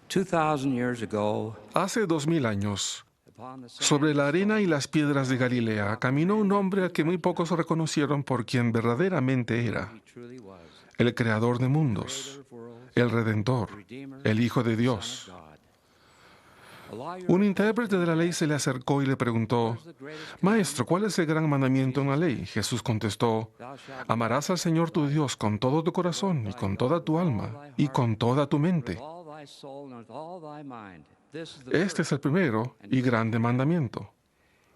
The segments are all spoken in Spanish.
2,000 years ago, Hace 2000 años, sobre la arena y las piedras de Galilea, caminó un hombre al que muy pocos reconocieron por quien verdaderamente era: he truly was, el creador de mundos, el Redentor, el Hijo de Dios. God. A lawyer Un intérprete de la ley se le acercó y le preguntó: Maestro, ¿cuál es el gran mandamiento en la ley? Jesús contestó: Amarás al Señor tu Dios con todo tu corazón y con toda tu alma y con toda tu mente. all thy soul and with all thy mind. This is the Este es el primero y grande mandamiento.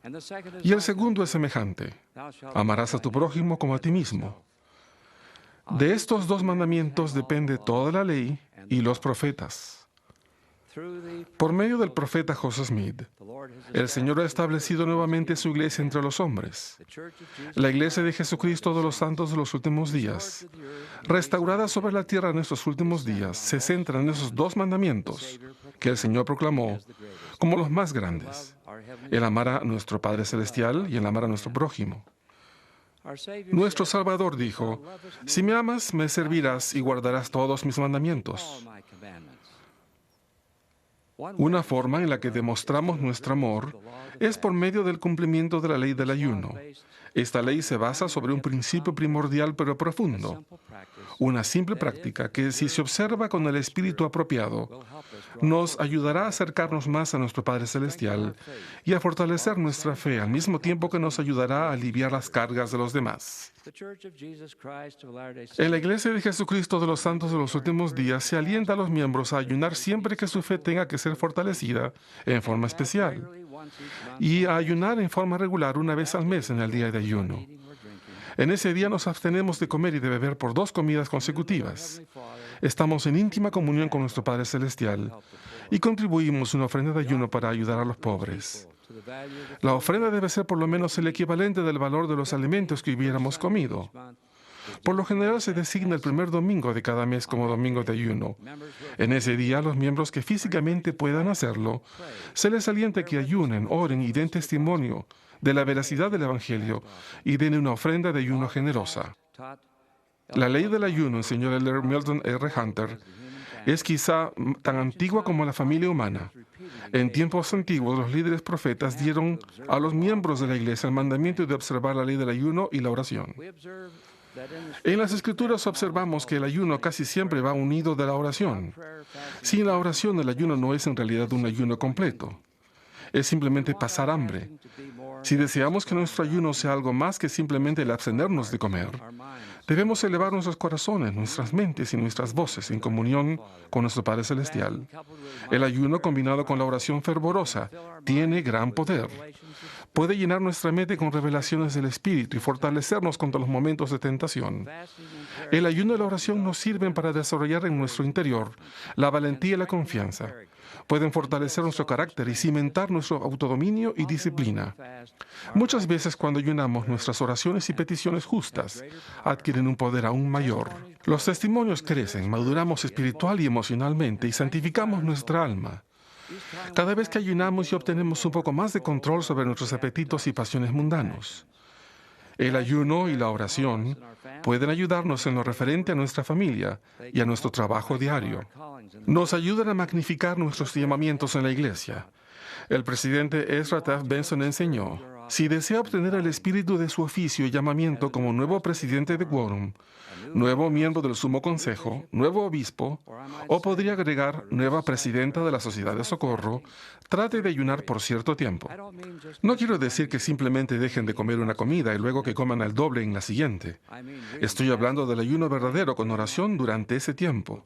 and the second is Y el like segundo es semejante: thou shalt amarás a tu prójimo como a ti mismo. De estos dos mandamientos depende toda la ley y los profetas. through the Por medio del profeta José Smith, the Lord has el Señor ha establecido nuevamente su iglesia entre los hombres, the church of Jesus la iglesia de Jesucristo de los santos de los últimos días, restaurada sobre la tierra en estos últimos días, se centra en esos dos mandamientos que el Señor proclamó como los más grandes: our heavenly el amar a nuestro Padre Celestial y el amar a nuestro prójimo. our Savior Nuestro said, Salvador dijo: Si me amas, me servirás y guardarás todos mis all mandamientos. my commandments. One Una forma en la que demostramos nuestro amor es por medio del cumplimiento de la ley del ayuno. Esta ley se basa sobre un principio primordial pero profundo, simple practice una simple práctica que, si se observa con el espíritu apropiado, will help us draw nos ayudará a acercarnos más a nuestro Padre Celestial y a fortalecer nuestra fe, al mismo tiempo que nos ayudará a aliviar las cargas de los demás. the Church of Jesus Christ of Latter-day En la Saints. Iglesia de Jesucristo de los Santos de los Últimos Días se alienta a los miembros a ayunar siempre que su fe tenga que ser fortalecida en forma especial, Regularly once each month, y a ayunar en forma regular una vez al mes en el día de ayuno. eating or drinking. En ese día nos abstenemos de comer y de beber por 2 comidas consecutivas. Heavenly Father, Estamos en íntima comunión con nuestro Padre Celestial y contribuimos una ofrenda de ayuno para ayudar a los pobres. to the value of the La ofrenda debe ser por lo menos el equivalente del valor de los alimentos que hubiéramos comido. month. Por lo general se designa el primer domingo de cada mes como domingo de ayuno. En ese día, los miembros que físicamente puedan hacerlo, se les alienta que ayunen, oren y den testimonio de la veracidad del Evangelio y den una ofrenda de ayuno generosa. Taught La ley del ayuno, enseñó el Elder Milton R. Hunter, es quizá tan antigua como la familia humana. En tiempos antiguos, los líderes profetas dieron a los miembros de la iglesia el mandamiento de observar la ley del ayuno y la oración. we observe that in the En las Escrituras observamos que el ayuno casi siempre va unido de la oración. prayer fasting Sin la oración, el ayuno no es en realidad un ayuno completo. Es simplemente pasar hambre. to be more Si deseamos que nuestro ayuno sea algo más que simplemente el abstenernos de comer, our minds. debemos elevar nuestros corazones, nuestras mentes y nuestras voces en comunión con nuestro Padre Celestial. El ayuno combinado con la oración fervorosa tiene gran poder. Puede llenar nuestra mente con revelaciones del Espíritu y fortalecernos contra los momentos de tentación. Fasting and prayer El ayuno y la oración nos sirven para desarrollar en nuestro interior la valentía y la confianza. Pueden fortalecer nuestro carácter y cimentar nuestro autodominio y disciplina. fast Muchas veces cuando ayunamos, nuestras oraciones y peticiones justas adquieren un poder aún mayor. Los testimonios crecen, maduramos espiritual y emocionalmente y santificamos nuestra alma. Cada vez que ayunamos y obtenemos un poco más de control sobre nuestros apetitos y pasiones mundanos. El ayuno y la oración pueden ayudarnos en lo referente a nuestra familia y a nuestro trabajo diario. callings and Nos ayudan a magnificar nuestros llamamientos en la iglesia. El presidente Ezra Taft Benson enseñó: si desea obtener el espíritu de su oficio y llamamiento como nuevo presidente de Quórum, nuevo miembro del Sumo Consejo, nuevo obispo, o podría agregar nueva presidenta de la Sociedad de Socorro, trate de ayunar por cierto tiempo. I don't mean just No quiero decir que simplemente dejen de comer una comida y luego que coman el doble en la siguiente. I mean Estoy hablando del ayuno verdadero con oración durante ese tiempo.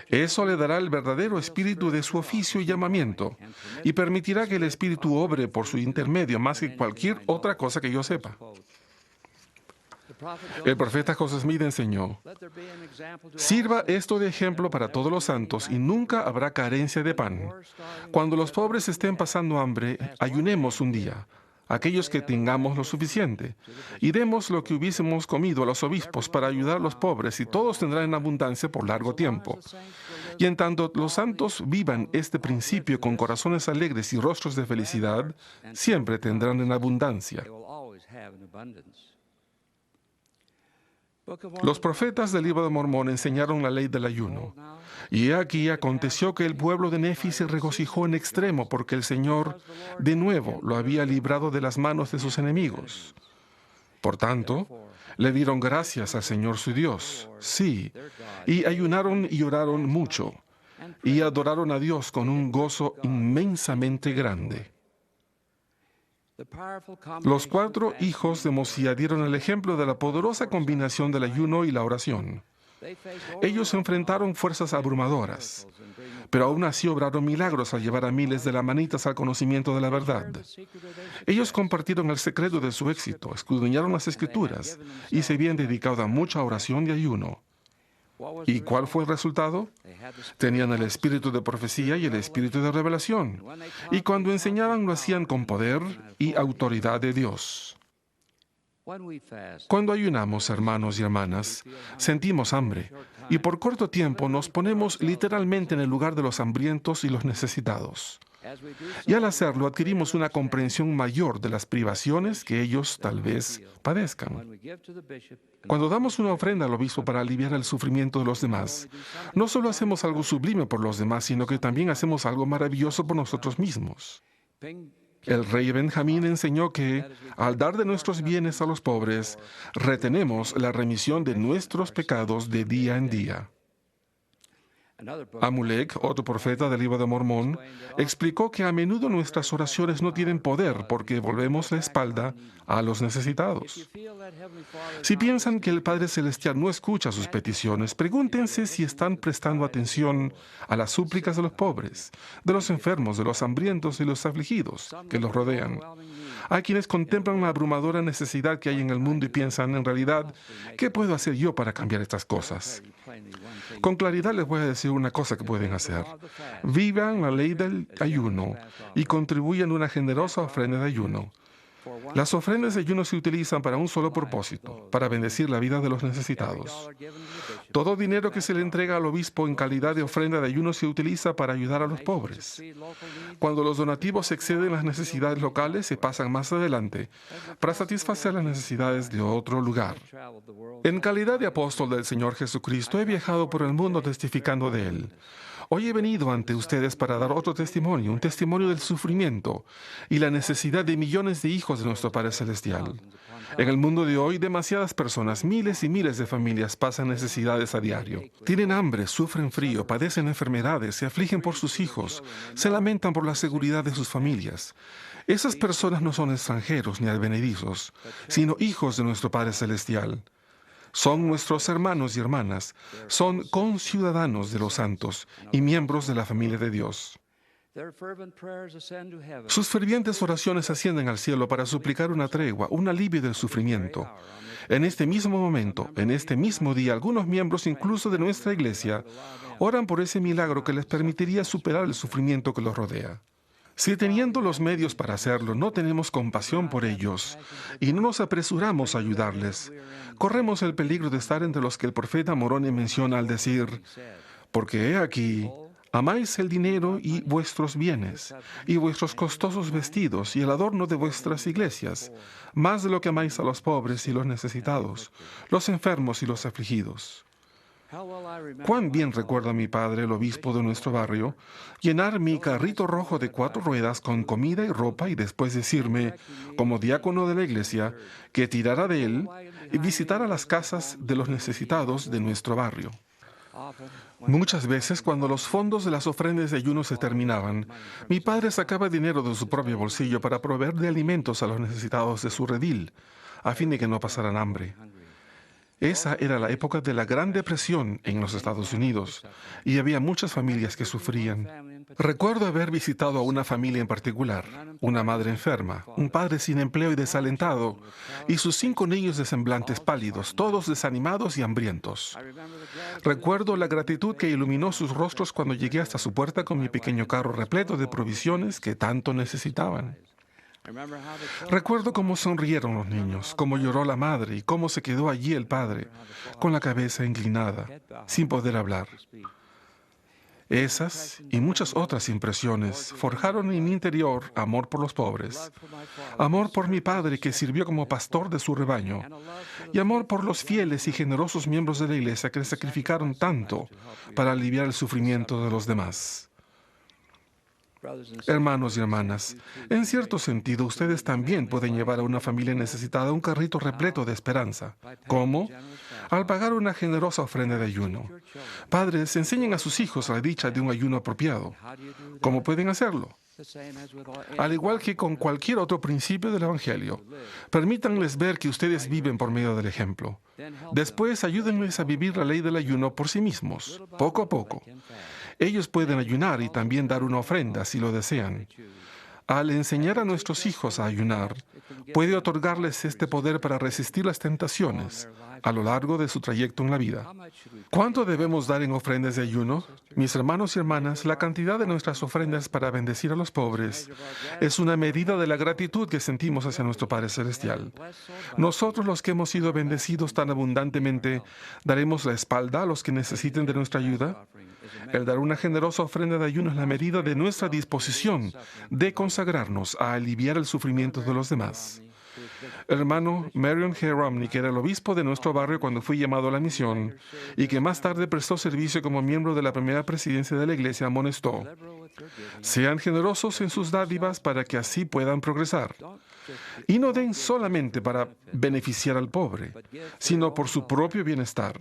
Eso le dará el verdadero espíritu de su oficio y llamamiento y permitirá que el Espíritu obre por su intermedio más que cualquier otra cosa que yo sepa. the prophet El profeta José Smith enseñó: let there be an example to sirva esto de ejemplo para todos los santos y nunca habrá carencia de pan. Cuando los pobres estén pasando hambre, ayunemos un día, aquellos que tengamos lo suficiente, y demos lo que hubiésemos comido a los obispos para ayudar a los pobres, y todos tendrán en abundancia por largo tiempo. Y en tanto los santos vivan este principio con corazones alegres y rostros de felicidad, siempre tendrán en abundancia. they will always have an abundance. Los profetas del libro de Mormón enseñaron la ley del ayuno. Y he aquí aconteció que el pueblo de Nefi se regocijó en extremo porque el Señor de nuevo lo había librado de las manos de sus enemigos. Por tanto, le dieron gracias al Señor su Dios, sí, y ayunaron y oraron mucho, y adoraron a Dios con un gozo inmensamente grande. Los 4 hijos de Mosía dieron el ejemplo de la poderosa combinación del ayuno y la oración. Ellos enfrentaron fuerzas abrumadoras, pero aún así obraron milagros al llevar a miles de lamanitas al conocimiento de la verdad. Ellos compartieron el secreto de su éxito, escudriñaron las Escrituras y se habían dedicado a mucha oración y ayuno. ¿Y cuál fue el resultado? Tenían el espíritu de profecía y el espíritu de revelación, y cuando enseñaban lo hacían con poder y autoridad de Dios. Cuando ayunamos, hermanos y hermanas, sentimos hambre, y por corto tiempo nos ponemos literalmente en el lugar de los hambrientos y los necesitados. Y al hacerlo adquirimos una comprensión mayor de las privaciones que ellos tal vez padezcan. Cuando damos una ofrenda al obispo para aliviar el sufrimiento de los demás, no solo hacemos algo sublime por los demás, sino que también hacemos algo maravilloso por nosotros mismos. El rey Benjamín enseñó que, al dar de nuestros bienes a los pobres, retenemos la remisión de nuestros pecados de día en día. Amulek, otro profeta del libro de Mormón, explicó que a menudo nuestras oraciones no tienen poder porque volvemos la espalda a los necesitados. Si piensan que el Padre Celestial no escucha sus peticiones, pregúntense si están prestando atención a las súplicas de los pobres, de los enfermos, de los hambrientos y los afligidos que los rodean. Hay quienes contemplan la abrumadora necesidad que hay en el mundo y piensan, en realidad, ¿qué puedo hacer yo para cambiar estas cosas? Con claridad les voy a decir una cosa que pueden hacer. Vivan la ley del ayuno y contribuyan a una generosa ofrenda de ayuno. Las ofrendas de ayuno se utilizan para un solo propósito, para bendecir la vida de los necesitados. Todo dinero que se le entrega al obispo en calidad de ofrenda de ayuno se utiliza para ayudar a los pobres. Cuando los donativos exceden las necesidades locales, se pasan más adelante para satisfacer las necesidades de otro lugar. En calidad de apóstol del Señor Jesucristo, he viajado por el mundo testificando de Él. Hoy he venido ante ustedes para dar otro testimonio, un testimonio del sufrimiento y la necesidad de millones de hijos de nuestro Padre Celestial. En el mundo de hoy, demasiadas personas, miles y miles de familias pasan necesidades a diario. Tienen hambre, sufren frío, padecen enfermedades, se afligen por sus hijos, se lamentan por la seguridad de sus familias. Esas personas no son extranjeros ni advenedizos, sino hijos de nuestro Padre Celestial. Son nuestros hermanos y hermanas, son conciudadanos de los santos y miembros de la familia de Dios. Sus fervientes oraciones ascienden al cielo para suplicar una tregua, un alivio del sufrimiento. En este mismo momento, en este mismo día, algunos miembros incluso de nuestra iglesia oran por ese milagro que les permitiría superar el sufrimiento que los rodea. Si teniendo los medios para hacerlo no tenemos compasión por ellos y no nos apresuramos a ayudarles, corremos el peligro de estar entre los que el profeta Moroni menciona al decir, porque he aquí, amáis el dinero y vuestros bienes, y vuestros costosos vestidos y el adorno de vuestras iglesias, más de lo que amáis a los pobres y los necesitados, los enfermos y los afligidos. Cuán bien recuerdo a mi padre, el obispo de nuestro barrio, llenar mi carrito rojo de 4 ruedas con comida y ropa y después decirme, como diácono de la iglesia, que tirara de él y visitara las casas de los necesitados de nuestro barrio. Muchas veces, cuando los fondos de las ofrendas de ayuno se terminaban, mi padre sacaba dinero de su propio bolsillo para proveer de alimentos a los necesitados de su redil, a fin de que no pasaran hambre. Esa era la época de la Gran Depresión en los Estados Unidos y había muchas familias que sufrían. Recuerdo haber visitado a una familia en particular, una madre enferma, un padre sin empleo y desalentado, y sus 5 niños de semblantes pálidos, todos desanimados y hambrientos. Recuerdo la gratitud que iluminó sus rostros cuando llegué hasta su puerta con mi pequeño carro repleto de provisiones que tanto necesitaban. Recuerdo cómo sonrieron los niños, cómo lloró la madre y cómo se quedó allí el padre, con la cabeza inclinada, sin poder hablar. Esas y muchas otras impresiones forjaron en mi interior amor por los pobres, amor por mi padre que sirvió como pastor de su rebaño, y amor por los fieles y generosos miembros de la iglesia que sacrificaron tanto para aliviar el sufrimiento de los demás. Hermanos y hermanas, en cierto sentido ustedes también pueden llevar a una familia necesitada un carrito repleto de esperanza. ¿Cómo? Al pagar una generosa ofrenda de ayuno. Padres, enseñen a sus hijos la dicha de un ayuno apropiado. ¿Cómo pueden hacerlo? Al igual que con cualquier otro principio del Evangelio, permítanles ver que ustedes viven por medio del ejemplo. Después, ayúdenles a vivir la ley del ayuno por sí mismos, poco a poco. Ellos pueden ayunar y también dar una ofrenda si lo desean. Al enseñar a nuestros hijos a ayunar, puede otorgarles este poder para resistir las tentaciones a lo largo de su trayecto en la vida. ¿Cuánto debemos dar en ofrendas de ayuno? Mis hermanos y hermanas, la cantidad de nuestras ofrendas para bendecir a los pobres es una medida de la gratitud que sentimos hacia nuestro Padre Celestial. Nosotros, los que hemos sido bendecidos tan abundantemente, ¿daremos la espalda a los que necesiten de nuestra ayuda? El dar una generosa ofrenda de ayuno es la medida de nuestra disposición de consagrarnos a aliviar el sufrimiento de los demás. El hermano Marion G. Romney, que era el obispo de nuestro barrio cuando fui llamado a la misión y que más tarde prestó servicio como miembro de la primera presidencia de la iglesia, amonestó: sean generosos en sus dádivas para que así puedan progresar. Y no den solamente para beneficiar al pobre, sino por su propio bienestar.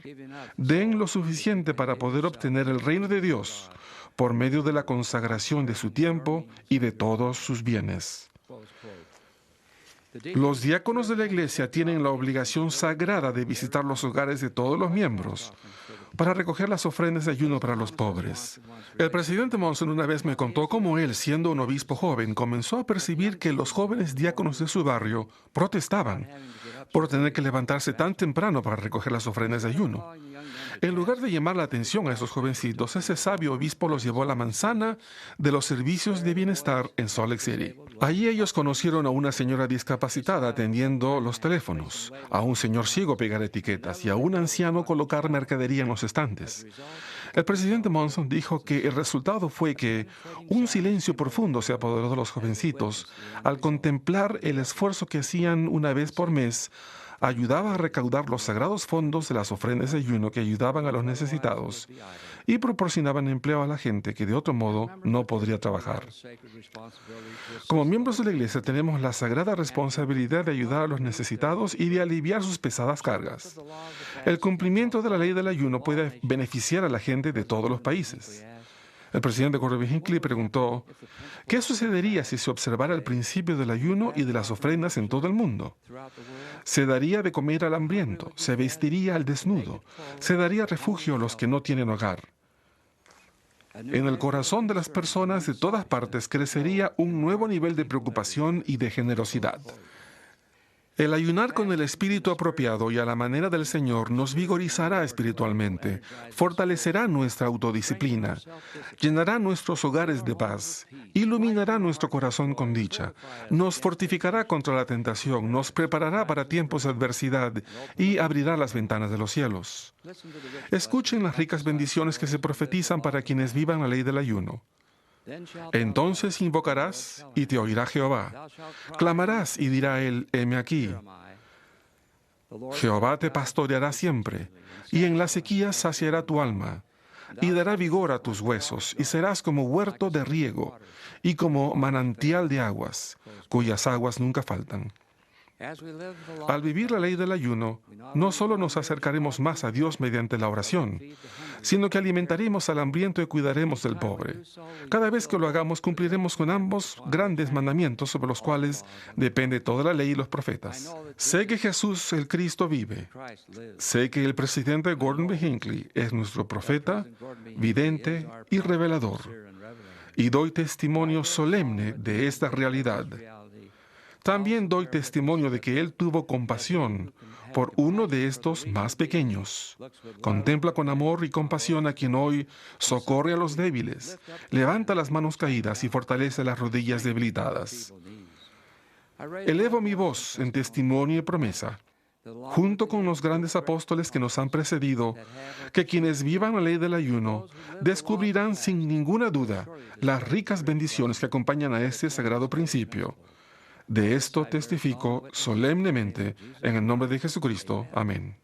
Den lo suficiente para poder obtener el reino de Dios por medio de la consagración de su tiempo y de todos sus bienes. Los diáconos de la iglesia tienen la obligación sagrada de visitar los hogares de todos los miembros para recoger las ofrendas de ayuno para los pobres. El presidente Monson una vez me contó cómo él, siendo un obispo joven, comenzó a percibir que los jóvenes diáconos de su barrio protestaban por tener que levantarse tan temprano para recoger las ofrendas de ayuno. En lugar de llamar la atención a esos jovencitos, ese sabio obispo los llevó a la manzana de los servicios de bienestar en Salt Lake City. Allí ellos conocieron a una señora discapacitada atendiendo los teléfonos, a un señor ciego pegar etiquetas y a un anciano colocar mercadería en los estantes. El presidente Monson dijo que el resultado fue que un silencio profundo se apoderó de los jovencitos al contemplar el esfuerzo que hacían una vez por mes. Ayudaba a recaudar los sagrados fondos de las ofrendas de ayuno que ayudaban a los necesitados y proporcionaban empleo a la gente que de otro modo no podría trabajar. Como miembros de la iglesia tenemos la sagrada responsabilidad de ayudar a los necesitados y de aliviar sus pesadas cargas. El cumplimiento de la ley del ayuno puede beneficiar a la gente de todos los países. El presidente Gordon B. Hinckley preguntó: ¿qué sucedería si se observara el principio del ayuno y de las ofrendas en todo el mundo? Se daría de comer al hambriento, se vestiría al desnudo, se daría refugio a los que no tienen hogar. En el corazón de las personas de todas partes crecería un nuevo nivel de preocupación y de generosidad. El ayunar con el espíritu apropiado y a la manera del Señor nos vigorizará espiritualmente, fortalecerá nuestra autodisciplina, llenará nuestros hogares de paz, iluminará nuestro corazón con dicha, nos fortificará contra la tentación, nos preparará para tiempos de adversidad y abrirá las ventanas de los cielos. Escuchen las ricas bendiciones que se profetizan para quienes vivan la ley del ayuno. Entonces invocarás y te oirá Jehová. Clamarás y dirá él: heme aquí. Jehová te pastoreará siempre, y en la sequía saciará tu alma, y dará vigor a tus huesos, y serás como huerto de riego, y como manantial de aguas, cuyas aguas nunca faltan. Al vivir la ley del ayuno, no solo nos acercaremos más a Dios mediante la oración, sino que alimentaremos al hambriento y cuidaremos del pobre. Cada vez que lo hagamos, cumpliremos con ambos grandes mandamientos sobre los cuales depende toda la ley y los profetas. Sé que Jesús el Cristo vive. Sé que el presidente Gordon B. Hinckley es nuestro profeta, vidente y revelador. Y doy testimonio solemne de esta realidad. También doy testimonio de que Él tuvo compasión por uno de estos más pequeños. Contempla con amor y compasión a quien hoy socorre a los débiles, levanta las manos caídas y fortalece las rodillas debilitadas. Elevo mi voz en testimonio y promesa. junto con los grandes apóstoles que nos han precedido, que quienes vivan la ley del ayuno descubrirán sin ninguna duda las ricas bendiciones que acompañan a este sagrado principio. De esto testifico solemnemente en el nombre de Jesucristo. Amén.